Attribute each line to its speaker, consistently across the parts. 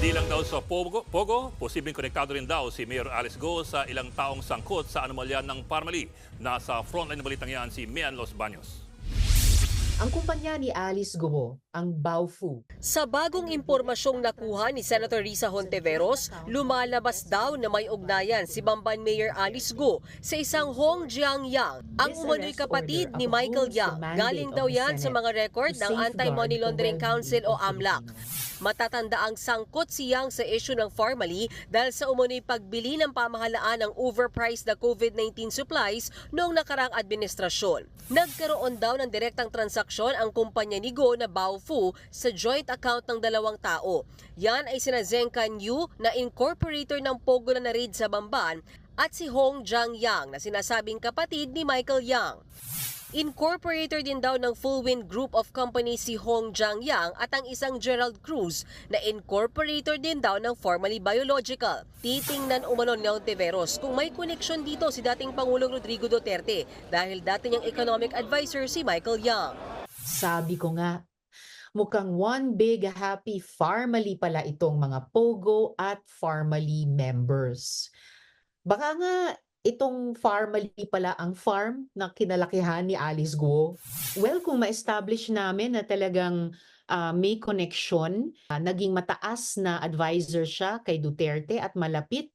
Speaker 1: Hindi lang daw sa Pogo, posibleng konektado rin daw si Mayor Alice Go sa ilang taong sangkot sa anomalya ng Parmali. Nasa frontline ng balitang yan si Mian Los Baños.
Speaker 2: Ang kumpanya ni Alice Guo, ang Baofu.
Speaker 3: Sa bagong impormasyong nakuha ni Senator Risa Hontiveros, lumalabas daw na may ugnayan si Bamban Mayor Alice Go sa isang Hong Jiang-yang, ang umano'y kapatid ni Michael Yang. Galing daw yan sa mga record ng Anti-Money Laundering Council o AMLAC. Matatanda ang sangkot si Yang sa issue ng Parmali dahil sa umano'y pagbili ng pamahalaan ng overpriced na COVID-19 supplies noong nakarang administrasyon. Nagkaroon daw ng direktang transaksyon ang kumpanya ni Go na Baofu sa joint account ng dalawang tao. Yan ay sina Zeng Kanyu na incorporator ng Pogo na narid sa Bamban at si Hong Jiang-yang na sinasabing kapatid ni Michael Yang. Incorporator din daw ng Full Wind Group of Companies si Hong Jiang-yang at ang isang Gerald Cruz na incorporator din daw ng Formally Biological. Titingnan umano ni Hontiveros kung may koneksyon dito si dating Pangulong Rodrigo Duterte dahil dati niyang economic advisor si Michael Yang.
Speaker 2: Sabi ko nga, mukhang one big happy Parmali pala itong mga Pogo at Parmali members. Baka nga itong Parmali pala ang farm na kinalakihan ni Alice Guo. Well, kung ma-establish namin na talagang may connection, naging mataas na advisor siya kay Duterte at malapit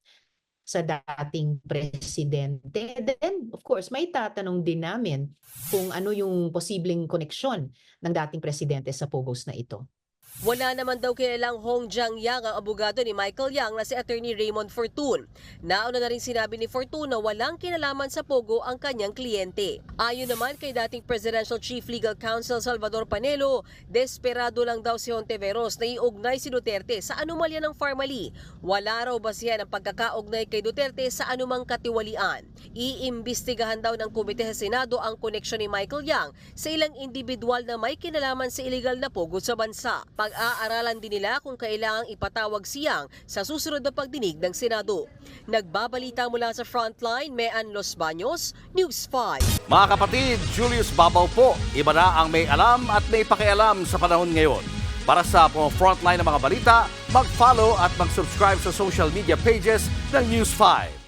Speaker 2: sa dating presidente, then of course may tatanong din namin kung ano yung posibleng koneksyon ng dating presidente sa Pogos na ito.
Speaker 3: Wala naman daw kilalang Hong Jiang-yang ang abogado ni Michael Yang na si Attorney Raymond Fortun. Nauna na rin sinabi ni Fortun na walang kinalaman sa Pogo ang kanyang kliyente. Ayon naman kay dating Presidential Chief Legal Counsel Salvador Panelo, desperado lang daw si Hontiveros na iugnay si Duterte sa anomalya ng Parmali. Wala raw basihan ang pagkakaugnay kay Duterte sa anumang katiwalian. Iimbestigahan daw ng Komite sa Senado ang koneksyon ni Michael Yang sa ilang individual na may kinalaman sa illegal na Pogo sa bansa. Pag-aaralan din nila kung kailangang ipatawag si Yang sa susunod na pagdinig ng Senado. Nagbabalita mula sa Frontline, Mian Los Baños, News 5.
Speaker 4: Mga kapatid, Julius Babaw po. Iba na ang may alam at may pakialam sa panahon ngayon. Para sa Frontline ng mga balita, mag-follow at mag-subscribe sa social media pages ng News 5.